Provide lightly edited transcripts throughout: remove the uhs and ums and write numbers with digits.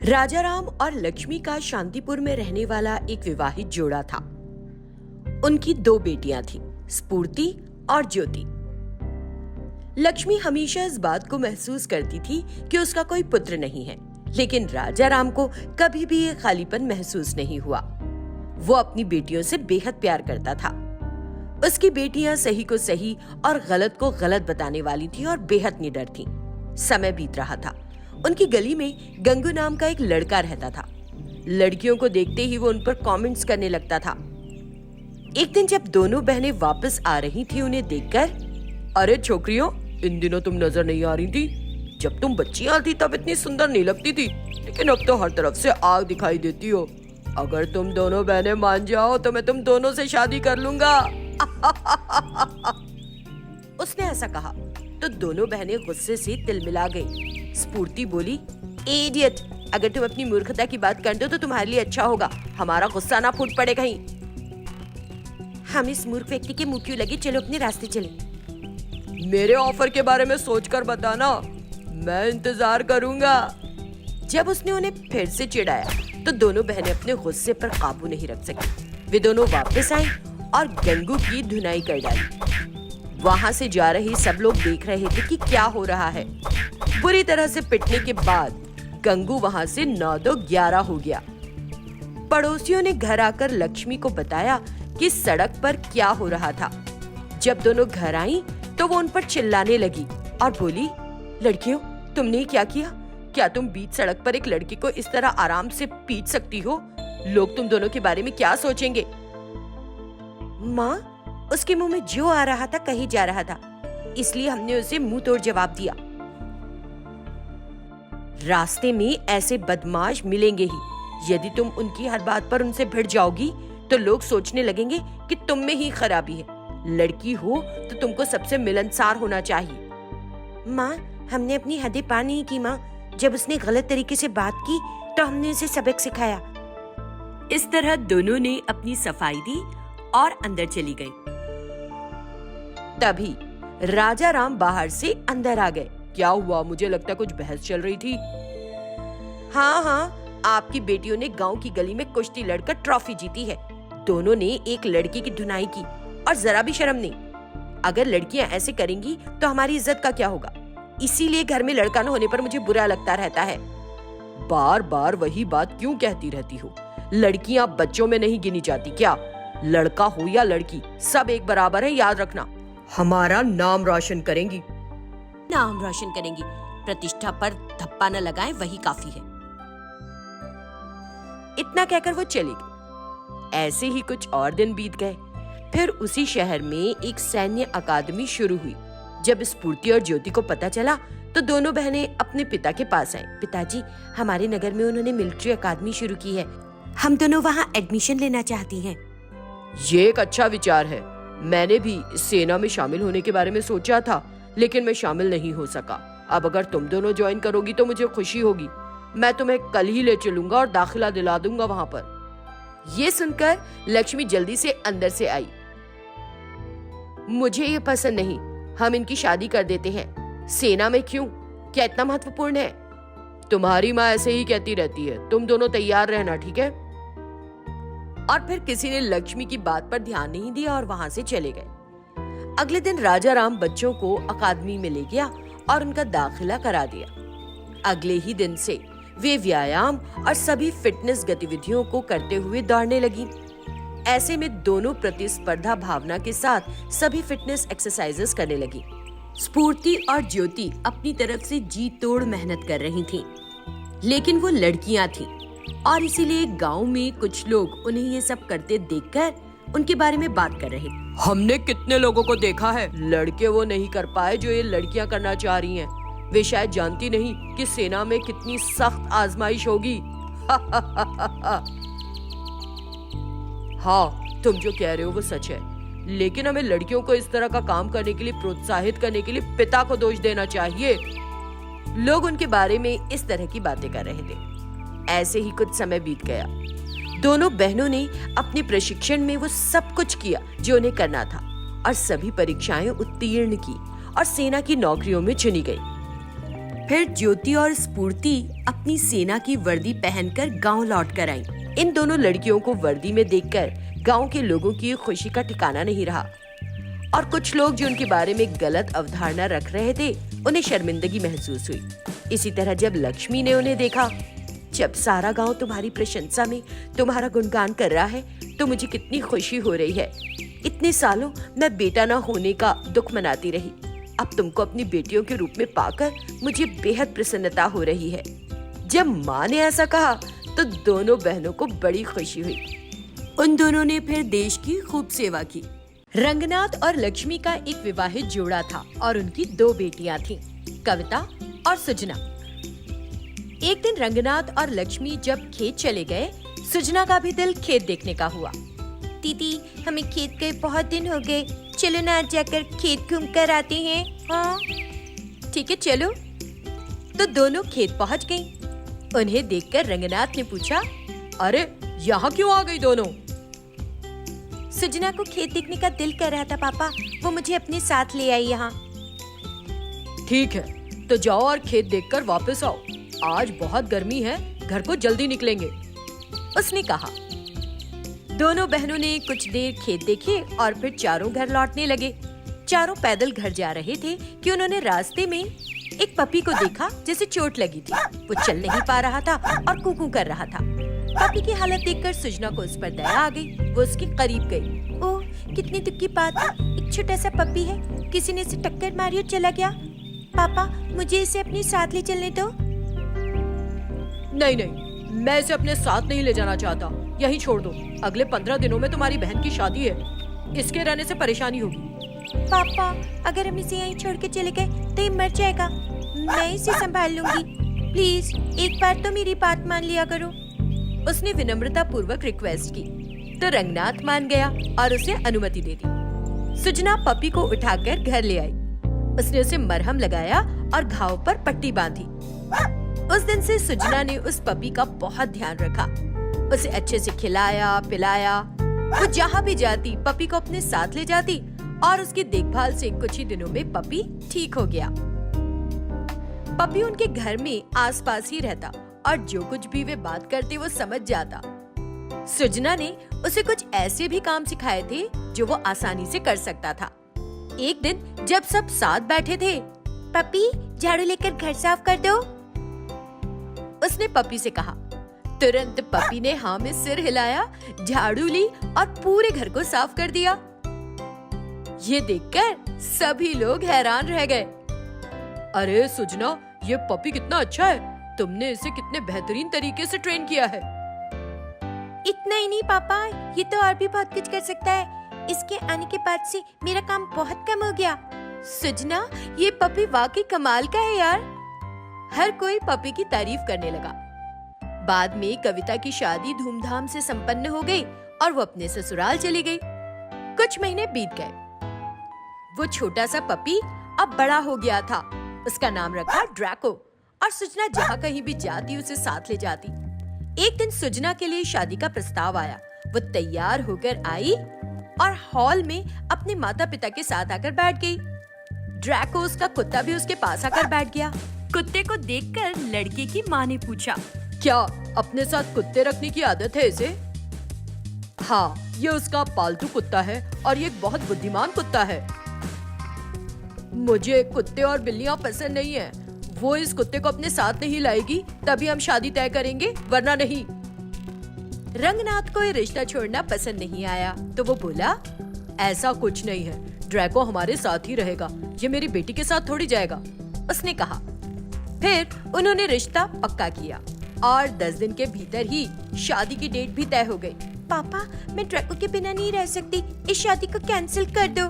राजाराम और लक्ष्मी का शांतिपुर में रहने वाला एक विवाहित जोड़ा था। उनकी 2 बेटियां थीं, स्फूर्ति और ज्योति। लक्ष्मी हमेशा इस बात को महसूस करती थी कि उसका कोई पुत्र नहीं है, लेकिन राजाराम को कभी भी ये खालीपन महसूस नहीं हुआ। वो अपनी बेटियों से बेहद प्यार करता था। उसकी बेटियां सही को सही और गलत को गलत बताने वाली थी और बेहद निडर थीं। समय बीत रहा था। उनकी गली में गंगू नाम का एक लड़का रहता था। लड़कियों को देखते ही वो उन पर कमेंट्स करने लगता था। एक दिन जब दोनों बहनें वापस आ रही थी उन्हें देखकर, अरे छोकरियों, इन दिनों तुम नजर नहीं आ रही थी। जब तुम बच्चियां थी तब इतनी सुंदर नहीं लगती थी, लेकिन अब तो हर तरफ से आग दिखाई देती हो। अगर तुम दोनों बहनें मान जाओ तो मैं तुम दोनों से शादी कर लूंगा। उसने ऐसा कहा तो दोनों बहनें गुस्से से तिलमिला गईं। स्फूर्ति बोली, इडियट, अगर तुम अपनी मूर्खता की बात कर दो तो तुम्हारे लिए अच्छा होगा। हमारा गुस्सा ना फूट पड़े कहीं। हम इस मूर्ख व्यक्ति के मुंह क्यों लगे? चलो अपने रास्ते चलें। मेरे ऑफर के बारे में सोचकर बताना, मैं इंतजार करूंगा। जब उसने उन्हें फिर से चिढ़ाया तो दोनों बहनें अपने गुस्से पर काबू नहीं रख सकी। वे दोनों वापस आईं और गंगू की धुनाई कर डाली। वहां से जा रहे सब लोग देख रहे थे कि क्या हो रहा है। बुरी तरह से पिटने के बाद गंगू वहां से 9-11 हो गया। पड़ोसियों ने घर आकर लक्ष्मी को बताया कि सड़क पर क्या हो रहा था। जब दोनों घर आईं तो वो उन पर चिल्लाने लगी और बोली, लड़कियों, तुमने क्या किया? क्या तुम बीच सड़क पर एक लड़की को इस तरह आराम से पीट सकती हो? लोग तुम दोनों के बारे में क्या सोचेंगे? माँ, उसके मुंह में जो आ रहा था कही जा रहा था, इसलिए हमने उसे मुंह तोड़ जवाब दिया। रास्ते में ऐसे बदमाश मिलेंगे ही। यदि तुम उनकी हर बात पर उनसे भिड़ जाओगी तो लोग सोचने लगेंगे कि तुम में ही खराबी है। लड़की हो तो तुमको सबसे मिलनसार होना चाहिए। माँ, हमने अपनी हदें पार नहीं की माँ। जब उसने गलत तरीके से बात की तो हमने उसे सबक सिखाया। इस तरह दोनों ने अपनी सफाई दी और अंदर चली गई। तभी राजाराम बाहर से अंदर आ गए। क्या हुआ? मुझे लगता कुछ बहस चल रही थी। हाँ, आपकी बेटियों ने गांव की गली में कुश्ती लड़कर ट्रॉफी जीती है। दोनों ने एक लड़की की धुनाई की और जरा भी शर्म नहीं। अगर लड़कियां ऐसे करेंगी तो हमारी इज्जत का क्या होगा? इसीलिए घर में लड़का न होने पर मुझे बुरा लगता रहता है। बार बार वही बात क्यों कहती रहती हो? लड़कियां बच्चों में नहीं गिनी जाती क्या? लड़का हो या लड़की, सब एक बराबर है, याद रखना। हमारा नाम रोशन करेंगी। नाम रोशन करेंगी, प्रतिष्ठा पर धप्पा न लगाएं, वही काफी है। इतना कहकर वो चली गई। ऐसे ही कुछ और दिन बीत गए। फिर उसी शहर में एक सैन्य अकादमी शुरू हुई। जब स्फूर्ति और ज्योति को पता चला तो दोनों बहनें अपने पिता के पास आईं। पिताजी, हमारे नगर में उन्होंने मिलिट्री अकादमी शुरू की है। हम दोनों वहाँ एडमिशन लेना चाहती हैं। ये एक अच्छा विचार है। मैंने भी सेना में शामिल होने के बारे में सोचा था, लेकिन मैं शामिल नहीं हो सका। अब अगर तुम दोनों ज्वाइन करोगी तो मुझे खुशी होगी। मैं तुम्हें कल ही ले चलूंगा और दाखिला दिला दूंगा वहाँ पर। ये सुनकर लक्ष्मी जल्दी से अंदर से आई। मुझे ये पसंद नहीं, हम इनकी शादी कर देते हैं। सेना में क्यों? क्या इतना महत्वपूर्ण है? तुम्हारी माँ ऐसे ही कहती रहती है। तुम दोनों तैयार रहना, ठीक है? और फिर किसी ने लक्ष्मी की बात पर ध्यान नहीं दिया और वहां से चले गए। अगले दिन राजाराम बच्चों को अकादमी में ले गया और उनका दाखिला करा दिया। अगले ही दिन से वे व्यायाम और सभी फिटनेस गतिविधियों को करते हुए दौड़ने लगी। ऐसे में दोनों प्रतिस्पर्धा भावना के साथ सभी फिटनेस एक्सरसाइजेस करने लगी। स्फूर्ति और ज्योति अपनी तरफ से जी तोड़ मेहनत कर रही थीं, लेकिन वो लड़कियां थीं और इसीलिए गांव में कुछ लोग उन्हें ये सब करते देखकर उनके बारे में बात कर रहे। हमने कितने लोगों को देखा है, लड़के वो नहीं कर पाए जो ये लड़कियां करना चाह रही हैं। वे शायद जानती नहीं कि सेना में कितनी सख्त आजमाइश होगी। हाँ, तुम जो कह रहे हो वो सच है, लेकिन हमें लड़कियों को इस तरह का काम करने के लिए प्रोत्साहित करने के लिए पिता को दोष देना चाहिए। लोग उनके बारे में इस तरह की बातें कर रहे थे। ऐसे ही कुछ समय बीत गया। दोनों बहनों ने अपने प्रशिक्षण में वो सब कुछ किया जो उन्हें करना था और सभी परीक्षाएं उत्तीर्ण की और सेना की नौकरियों में चुनी गई। फिर ज्योति और स्फूर्ति अपनी सेना की वर्दी पहनकर गांव लौट कर आई। इन दोनों लड़कियों को वर्दी में देखकर गांव के लोगों की खुशी का ठिकाना नहीं रहा और कुछ लोग जो उनके बारे में गलत अवधारणा रख रहे थे, उन्हें शर्मिंदगी महसूस हुई। इसी तरह जब लक्ष्मी ने उन्हें देखा, जब सारा गांव तुम्हारी प्रशंसा में तुम्हारा गुणगान कर रहा है तो मुझे कितनी खुशी हो रही है। इतने सालों मैं बेटा ना होने का दुख मनाती रही, अब तुमको अपनी बेटियों के रूप में पाकर मुझे बेहद प्रसन्नता हो रही है। जब माँ ने ऐसा कहा तो दोनों बहनों को बड़ी खुशी हुई। उन दोनों ने फिर देश की खूब सेवा की। रंगनाथ और लक्ष्मी का एक विवाहित जोड़ा था और उनकी 2 बेटियां थीं, कविता और सुजना। एक दिन रंगनाथ और लक्ष्मी जब खेत चले गए, सुजना का भी दिल खेत देखने का हुआ। दीदी, हमें खेत गए बहुत दिन हो गए, चलो ना आज जाकर खेत घूम कर आते हैं। हाँ ठीक है चलो। तो दोनों खेत पहुँच गईं। उन्हें देखकर रंगनाथ ने पूछा, अरे यहाँ क्यों आ गई दोनों? सुजना को खेत देखने का दिल कर रहा था पापा, वो मुझे अपने साथ ले आई यहाँ। ठीक है तो जाओ और खेत देखकर वापस आओ, आज बहुत गर्मी है, घर को जल्दी निकलेंगे, उसने कहा। दोनों बहनों ने कुछ देर खेत देखे और फिर चारों घर लौटने लगे। चारों पैदल घर जा रहे थे कि उन्होंने रास्ते में एक पपी को देखा जिसे चोट लगी थी। वो चल नहीं पा रहा था और कूकू कर रहा था। पपी की हालत देखकर सुजना को उस पर दया आ गई। वो उसके करीब गई। ओह कितनी दुख की बात है, एक छोटा सा पपी है, किसी ने इसे टक्कर मारी और चला गया। पापा मुझे इसे अपने साथ ले चलने दो। नहीं नहीं, मैं इसे अपने साथ नहीं ले जाना चाहता, यहीं छोड़ दो। अगले 15 दिनों में तुम्हारी बहन की शादी है, इसके रहने से परेशानी होगी। पापा अगर हम इसे यहीं छोड़ के चले गए तो ये मर जाएगा, मैं इसे संभाल लूंगी, प्लीज एक बार तो मेरी बात मान लिया करो, उसने विनम्रता पूर्वक रिक्वेस्ट की। तो रंगनाथ मान गया और उसे अनुमति दे दी। सुजना पपी को उठाकर घर ले आई। उसने उसे मरहम लगाया और घाव पर पट्टी बांधी। उस दिन से सुजना ने उस पपी का बहुत ध्यान रखा, उसे अच्छे से खिलाया पिलाया। वो जहाँ भी जाती पपी को अपने साथ ले जाती और उसकी देखभाल से कुछ ही दिनों में पपी ठीक हो गया। पपी उनके घर में आसपास ही रहता और जो कुछ भी वे बात करते वो समझ जाता। सुजना ने उसे कुछ ऐसे भी काम सिखाए थे जो वो आसानी से कर सकता था। एक दिन जब सब साथ बैठे थे, पपी झाड़ू लेकर घर साफ कर दो, उसने पपी से कहा। तुरंत पपी ने हाँ में सिर हिलाया, झाड़ू ली और पूरे घर को साफ कर दिया। ये देखकर सभी लोग हैरान रह गए। अरे सुजना, ये पपी कितना अच्छा है, तुमने इसे कितने बेहतरीन तरीके से ट्रेन किया है। इतना ही नहीं पापा, ये तो और भी बहुत कुछ कर सकता है, इसके आने के बाद से मेरा काम बहुत कम हो गया। सुजना, ये पपी वाकई कमाल का है यार। हर कोई पपी की तारीफ करने लगा। बाद में कविता की शादी धूमधाम से संपन्न हो गई और वो अपने ससुराल चली गई। कुछ महीने बीत गए। वो छोटा सा पपी अब बड़ा हो गया था। उसका नाम रखा ड्रैको और सुजना जहाँ कहीं भी जाती उसे साथ ले जाती। एक दिन सुजना के लिए शादी का प्रस्ताव आया। वो तैयार होकर आई और हॉल में अपने माता पिता के साथ आकर बैठ गई। ड्रैको, उसका कुत्ता, भी उसके पास आकर बैठ गया। कुत्ते को देखकर लड़के की माँ ने पूछा, क्या अपने साथ कुत्ते रखने की आदत है इसे? हाँ, ये उसका पालतू कुत्ता है और ये एक बहुत बुद्धिमान कुत्ता है। मुझे कुत्ते और बिल्लियाँ पसंद नहीं है। वो इस कुत्ते को अपने साथ नहीं लाएगी तभी हम शादी तय करेंगे, वरना नहीं। रंगनाथ को ये रिश्ता छोड़ना पसंद नहीं आया तो वो बोला, ऐसा कुछ नहीं है, ड्रैको हमारे साथ ही रहेगा, ये मेरी बेटी के साथ थोड़ी जाएगा, उसने कहा। फिर उन्होंने रिश्ता पक्का किया और 10 दिन के भीतर ही शादी की डेट भी तय हो गई। पापा, मैं ड्रैको के बिना नहीं रह सकती, इस शादी को कैंसिल कर दो।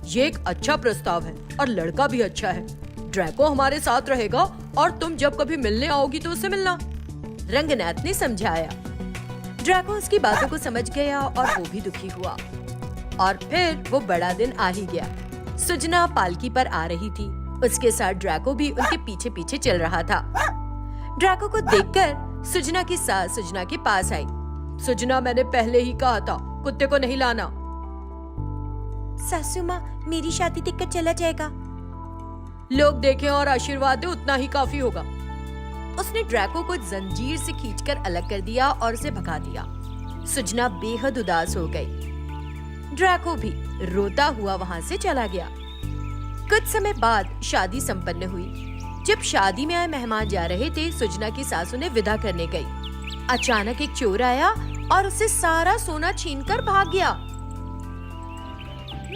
ये एक अच्छा प्रस्ताव है और लड़का भी अच्छा है। ड्रैको हमारे साथ रहेगा और तुम जब कभी मिलने आओगी तो उससे मिलना, रंगनाथ ने समझाया। ड्रैको उसकी बातों को समझ गया और वो भी दुखी हुआ। और फिर वो बड़ा दिन आ ही गया। सुजना पालकी पर आ रही थी, उसके साथ ड्रैको भी उनके पीछे पीछे चल रहा था। ड्रैको को देखकर सुजना की सास सुजना के पास आई। सुजना, मैंने पहले ही कहा था कुत्ते को नहीं लाना। सासू माँ, मेरी शादी देखकर चला जाएगा। लोग देखें और आशीर्वाद दे उतना ही काफी होगा। उसने ड्रैको को जंजीर से खींचकर अलग कर दिया और उसे भगा दिया। सुजना बेहद उदास हो गई। ड्रैको भी रोता हुआ वहां से चला गया। कुछ समय बाद शादी संपन्न हुई। जब शादी में आए मेहमान जा रहे थे, सुजना की सास उन्हें विदा करने गई। अचानक एक चोर आया और उससे सारा सोना छीनकर भाग गया।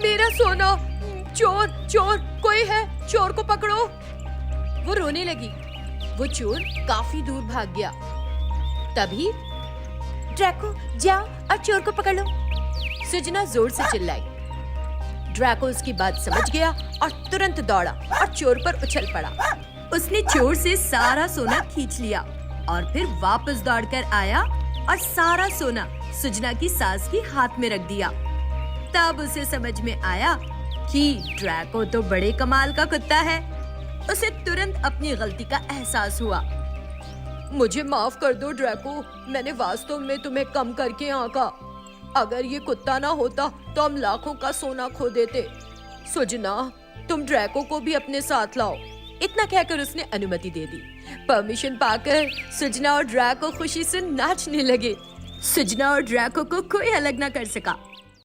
मेरा सोना! चोर! चोर! कोई है, चोर को पकड़ो! वो रोने लगी। वो चोर काफी दूर भाग गया। तभी ड्रैको, जाओ और चोर को पकड़ लो, सुजना जोर से चिल्लाई। ड्रैको उसकी बात समझ गया और तुरंत दौड़ा और चोर पर उछल पड़ा। उसने चोर से सारा सोना खींच लिया और फिर वापस दौड़कर आया और सारा सोना सुजना की सास के हाथ में रख दिया। तब उसे समझ में आया कि ड्रैको तो बड़े कमाल का कुत्ता है। उसे तुरंत अपनी गलती का एहसास हुआ। मुझे माफ कर दो ड्रैको, मैंने वास्तव में तुम्हें कम करके आंका। अगर ये कुत्ता ना होता तो हम लाखों का सोना खो देते। सुजना, तुम ड्रैको को भी अपने साथ लाओ। इतना कहकर उसने अनुमति दे दी। परमिशन पाकर सुजना और ड्रैको खुशी से नाचने लगे। सुजना और ड्रैको को कोई अलग ना कर सका।